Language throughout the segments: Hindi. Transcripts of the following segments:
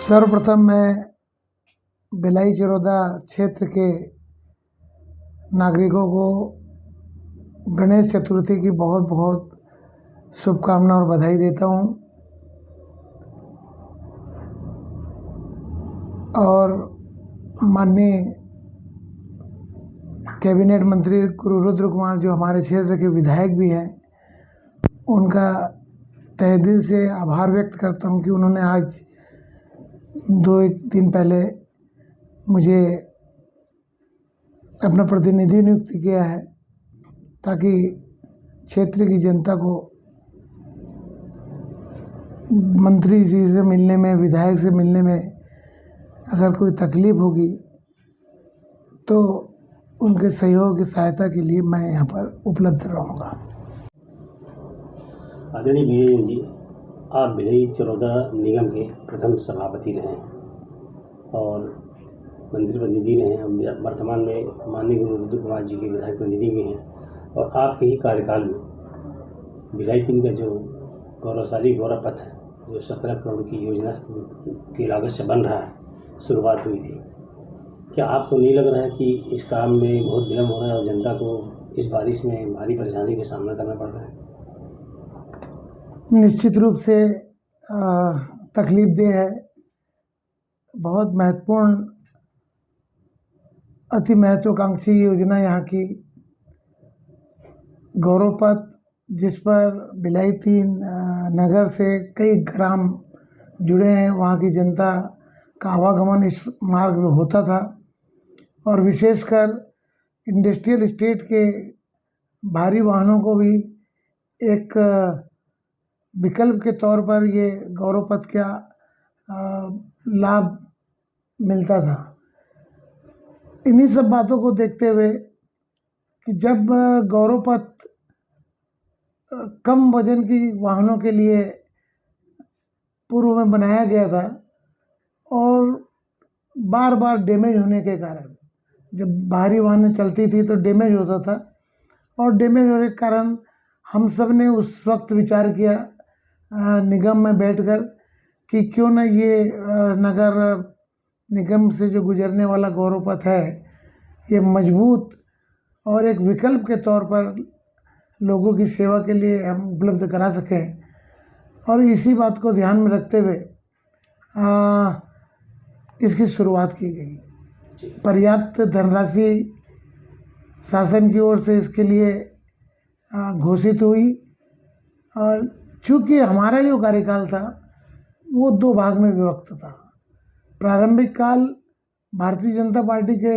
सर्वप्रथम मैं भिलाई चिरौदा क्षेत्र के नागरिकों को गणेश चतुर्थी की बहुत बहुत शुभकामनाएं और बधाई देता हूं। और माननीय कैबिनेट मंत्री गुरु रुद्र कुमार जो हमारे क्षेत्र के विधायक भी हैं, उनका तहे दिल से आभार व्यक्त करता हूं कि उन्होंने आज 2-1 दिन पहले मुझे अपना प्रतिनिधि नियुक्त किया है, ताकि क्षेत्र की जनता को मंत्री जी से मिलने में, विधायक से मिलने में अगर कोई तकलीफ होगी तो उनके सहयोग की सहायता के लिए मैं यहाँ पर उपलब्ध रहूँगा। आदरणीय विजय जी, आप भिलाई चिरौदा निगम के प्रथम सभापति रहे हैं और मंत्री प्रतिनिधि रहे हैं। वर्तमान में माननीय गुरु रुद्र कुमार जी के विधायक प्रतिनिधि भी हैं और आपके ही कार्यकाल में भिलाई 3 का जो गौरवशाली गौरव पथ है, जो 17 करोड़ की योजना की लागत से बन रहा है, शुरुआत हुई थी। क्या आपको नहीं लग रहा है कि इस काम में बहुत विलम्ब हो रहा है और जनता को इस बारिश में भारी परेशानी का सामना करना पड़ रहा है? निश्चित रूप से तकलीफदेह है। बहुत महत्वपूर्ण, अति महत्वाकांक्षी योजना यहाँ की गौरव पथ, जिस पर भिलाई 3 नगर से कई ग्राम जुड़े हैं, वहाँ की जनता का आवागमन इस मार्ग में होता था। और विशेषकर इंडस्ट्रियल एस्टेट के भारी वाहनों को भी एक विकल्प के तौर पर ये गौरव पथ का लाभ मिलता था। इन्हीं सब बातों को देखते हुए कि जब गौरव पथ कम वजन की वाहनों के लिए पूर्व में बनाया गया था और बार बार डैमेज होने के कारण, जब भारी वाहनें चलती थी तो डैमेज होता था, और डैमेज होने के कारण हम सब ने उस वक्त विचार किया निगम में बैठकर कि क्यों न ये नगर निगम से जो गुजरने वाला गौरव पथ है, ये मजबूत और एक विकल्प के तौर पर लोगों की सेवा के लिए हम उपलब्ध करा सकें। और इसी बात को ध्यान में रखते हुए इसकी शुरुआत की गई। पर्याप्त धनराशि शासन की ओर से इसके लिए घोषित हुई, और चूँकि हमारा जो कार्यकाल था वो 2 भाग में विभक्त था। प्रारंभिक काल भारतीय जनता पार्टी के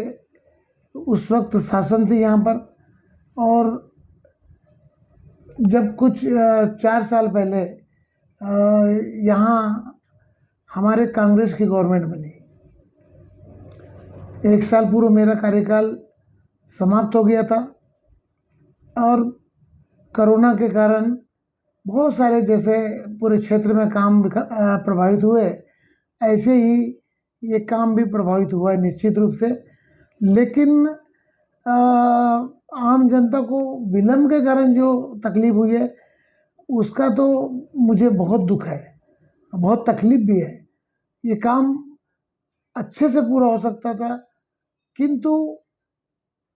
उस वक्त शासन थी यहाँ पर, और जब कुछ 4 साल पहले यहाँ हमारे कांग्रेस की गवर्नमेंट बनी, 1 साल पूर्व मेरा कार्यकाल समाप्त हो गया था, और कोरोना के कारण बहुत सारे, जैसे पूरे क्षेत्र में काम प्रभावित हुए, ऐसे ही ये काम भी प्रभावित हुआ है निश्चित रूप से। लेकिन आम जनता को विलम्ब के कारण जो तकलीफ हुई है, उसका तो मुझे बहुत दुख है, बहुत तकलीफ भी है। ये काम अच्छे से पूरा हो सकता था, किंतु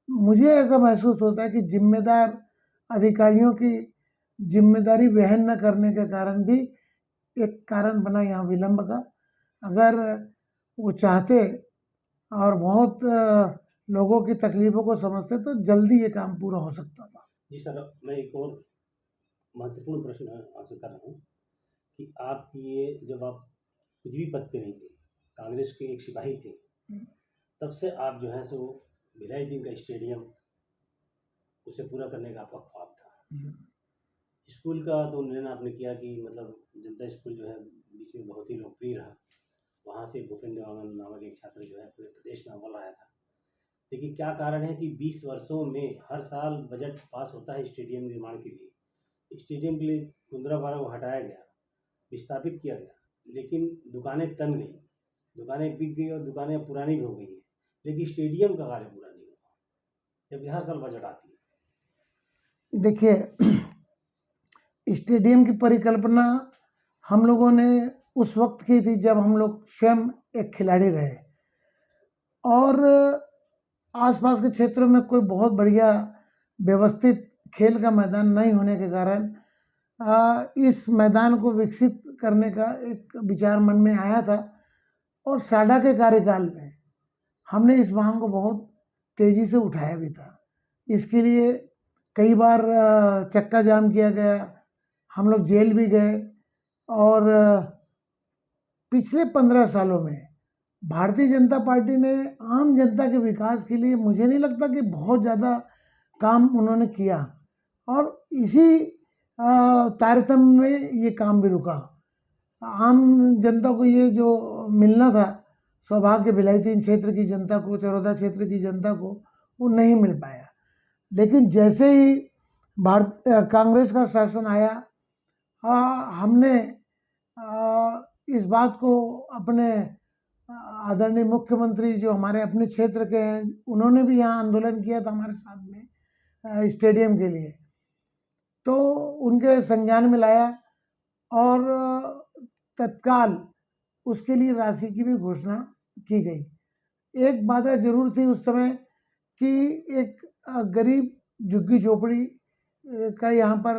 मुझे ऐसा महसूस होता है कि जिम्मेदार अधिकारियों की जिम्मेदारी वहन न करने के कारण भी एक कारण बना यहाँ विलम्ब का। अगर वो चाहते और बहुत लोगों की तकलीफों को समझते तो जल्दी ये काम पूरा हो सकता था। जी सर, मैं एक और महत्वपूर्ण प्रश्न आपसे कर रहा हूँ कि आप ये, जब आप कुछ भी पद पे नहीं थे, कांग्रेस के एक सिपाही थे, तब से आप जो है सो भिलाई 3 का स्टेडियम उसे पूरा करने का आपका ख्वाब था। स्कूल का तो निर्णय आपने किया कि मतलब जनता स्कूल जो है बीच में बहुत ही लोकप्रिय रहा, वहाँ से भूपेंद्र देवांगन नामक एक छात्र जो है पूरे प्रदेश में अव्वल आया था। लेकिन क्या कारण है कि 20 वर्षों में हर साल बजट पास होता है स्टेडियम निर्माण के लिए, स्टेडियम के लिए कुंद्रा को हटाया गया, विस्थापित किया गया, लेकिन दुकानें तन गई, दुकानें बिक गई और दुकानें पुरानी भी हो गई हैं, लेकिन स्टेडियम का कार्य पूरा नहीं हुआ जब हर साल बजट आती है। देखिए, स्टेडियम की परिकल्पना हम लोगों ने उस वक्त की थी जब हम लोग स्वयं एक खिलाड़ी रहे, और आसपास के क्षेत्रों में कोई बहुत बढ़िया व्यवस्थित खेल का मैदान नहीं होने के कारण इस मैदान को विकसित करने का एक विचार मन में आया था, और साडा के कार्यकाल में हमने इस मांग को बहुत तेजी से उठाया भी था। इसके लिए कई बार चक्का जाम किया गया, हम लोग जेल भी गए, और पिछले 15 सालों में भारतीय जनता पार्टी ने आम जनता के विकास के लिए मुझे नहीं लगता कि बहुत ज़्यादा काम उन्होंने किया, और इसी तारतम्य में ये काम भी रुका। आम जनता को ये जो मिलना था सौभाग्य भिलाई 3 क्षेत्र की जनता को, चरौदा क्षेत्र की जनता को, वो नहीं मिल पाया। लेकिन जैसे ही कांग्रेस का शासन आया, हमने इस बात को अपने आदरणीय मुख्यमंत्री जो हमारे अपने क्षेत्र के हैं, उन्होंने भी यहाँ आंदोलन किया था हमारे साथ में स्टेडियम के लिए, तो उनके संज्ञान में लाया, और तत्काल उसके लिए राशि की भी घोषणा की गई। एक बाधा जरूर थी उस समय कि एक गरीब झुग्गी झोपड़ी का यहाँ पर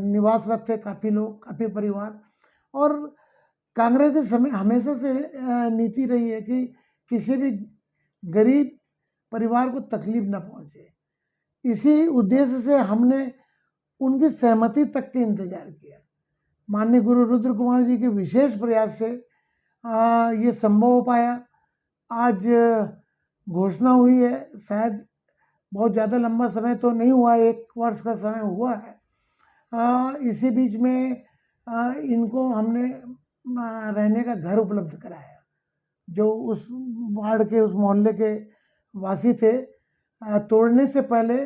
निवासरत थे काफ़ी लोग, काफ़ी परिवार, और कांग्रेस के समय हमेशा से नीति रही है कि किसी भी गरीब परिवार को तकलीफ न पहुंचे। इसी उद्देश्य से हमने उनकी सहमति तक के इंतजार किया। माननीय गुरु रुद्र कुमार जी के विशेष प्रयास से ये संभव हो पाया। आज घोषणा हुई है, शायद बहुत ज़्यादा लंबा समय तो नहीं हुआ, 1 वर्ष का समय हुआ है। इसी बीच में इनको हमने रहने का घर उपलब्ध कराया। जो उस वार्ड के, उस मोहल्ले के वासी थे, तोड़ने से पहले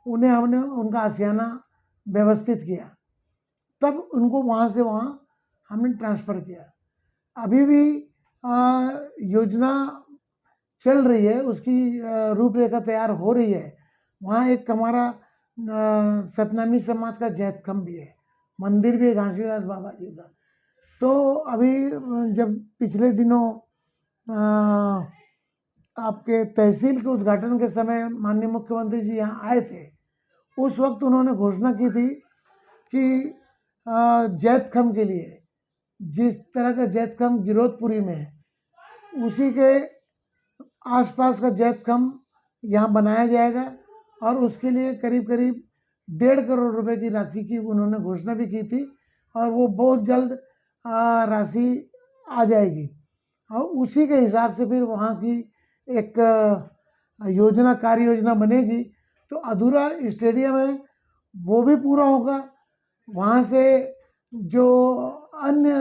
उन्हें हमने उनका आशियाना व्यवस्थित किया, तब उनको वहाँ से वहाँ हमने ट्रांसफ़र किया। अभी भी योजना चल रही है, उसकी रूपरेखा तैयार हो रही है। वहाँ एक हमारा सतनामी समाज का जैतखम भी है, मंदिर भी है घासीदास बाबा जी का। तो अभी जब पिछले दिनों आपके तहसील के उद्घाटन के समय माननीय मुख्यमंत्री जी यहाँ आए थे, उस वक्त उन्होंने घोषणा की थी कि जैतखम के लिए, जिस तरह का जैतखम गिरोधपुरी में है, उसी के आसपास का जैतखम यहाँ बनाया जाएगा, और उसके लिए करीब करीब 1.5 करोड़ रुपए की राशि की उन्होंने घोषणा भी की थी, और वो बहुत जल्द राशि आ जाएगी, और उसी के हिसाब से फिर वहाँ की एक कार्य योजना बनेगी। तो अधूरा स्टेडियम है वो भी पूरा होगा। वहाँ से जो अन्य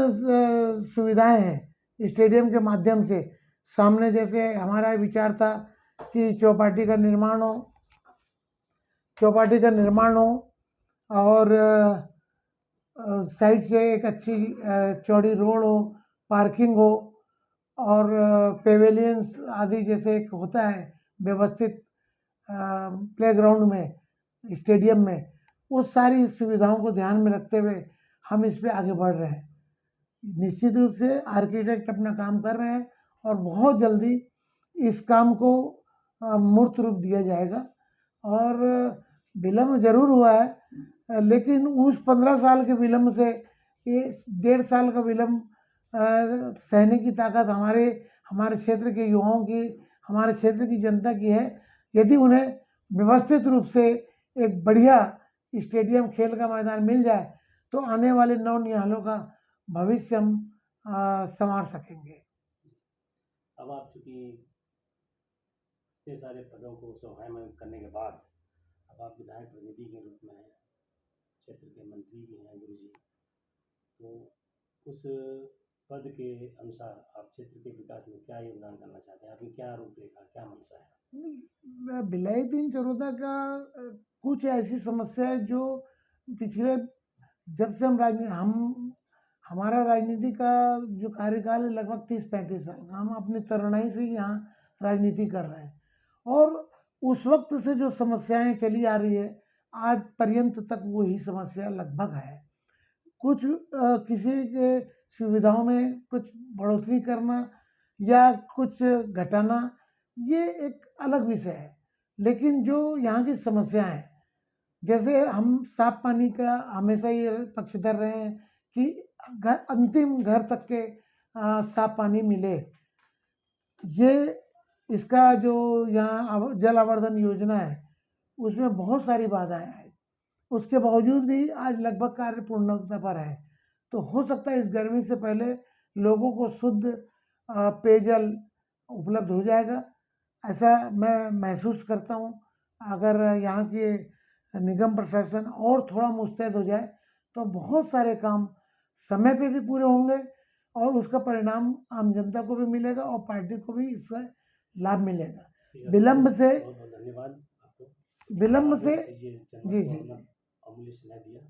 सुविधाएं हैं स्टेडियम के माध्यम से, सामने जैसे हमारा विचार था कि चौपाटी का निर्माण हो, और साइड से एक अच्छी चौड़ी रोड हो, पार्किंग हो, और पेवेलियंस आदि जैसे एक होता है व्यवस्थित प्लेग्राउंड में, स्टेडियम में, उस सारी सुविधाओं को ध्यान में रखते हुए हम इस पे आगे बढ़ रहे हैं। निश्चित रूप से आर्किटेक्ट अपना काम कर रहे हैं, और बहुत जल्दी इस काम को मूर्त रूप दिया जाएगा। और विलम्ब जरूर हुआ है, लेकिन उस 15 साल के विलम्ब से ये 1.5 साल का विलम्ब सहने की ताकत हमारे क्षेत्र के युवाओं की, हमारे क्षेत्र की जनता की है। यदि उन्हें व्यवस्थित रूप से एक बढ़िया स्टेडियम, खेल का मैदान मिल जाए, तो आने वाले नवनिहालों का भविष्य हम संवार सकेंगे। अब आप चूँकि इतने सारे पदों को स्वाभाविक करने के बाद अब आप विधायक प्रतिनिधि के रूप में हैं, क्षेत्र के मंत्री भी हैं गुरु जी, तो उस पद के अनुसार आप क्षेत्र के विकास में क्या योगदान करना चाहते हैं? आपकी क्या रूपरेखा, क्या मंशा है? भिलाई 3 चरौदा का कुछ ऐसी समस्या है जो पिछले, जब से हमारा राजनीति का जो कार्यकाल है लगभग 30-35 साल का, हम अपनी तरुणाई से यहाँ राजनीति कर रहे हैं, और उस वक्त से जो समस्याएं चली आ रही है आज पर्यंत तक वही समस्या लगभग है। कुछ किसी के सुविधाओं में कुछ बढ़ोतरी करना या कुछ घटाना, ये एक अलग विषय है। लेकिन जो यहाँ की समस्या है, जैसे हम साफ पानी का हमेशा ये पक्षधर रहे हैं कि अंतिम घर तक के साफ पानी मिले। ये इसका जो यहाँ जल आवर्धन योजना है, उसमें बहुत सारी बाधाएं हैं। उसके बावजूद भी आज लगभग कार्य पूर्णता पर है। तो हो सकता है इस गर्मी से पहले लोगों को शुद्ध पेयजल उपलब्ध हो जाएगा, ऐसा मैं महसूस करता हूँ। अगर यहाँ के निगम प्रशासन और थोड़ा मुस्तैद हो जाए तो बहुत सारे काम समय पे भी पूरे होंगे और उसका परिणाम आम जनता को भी मिलेगा और पार्टी को भी इससे लाभ मिलेगा। विलंब से बहुत बहुत धन्यवाद आपको। विलंब आपने से ये चैनल जी को जी अपना जी अमूल्य समय दिया।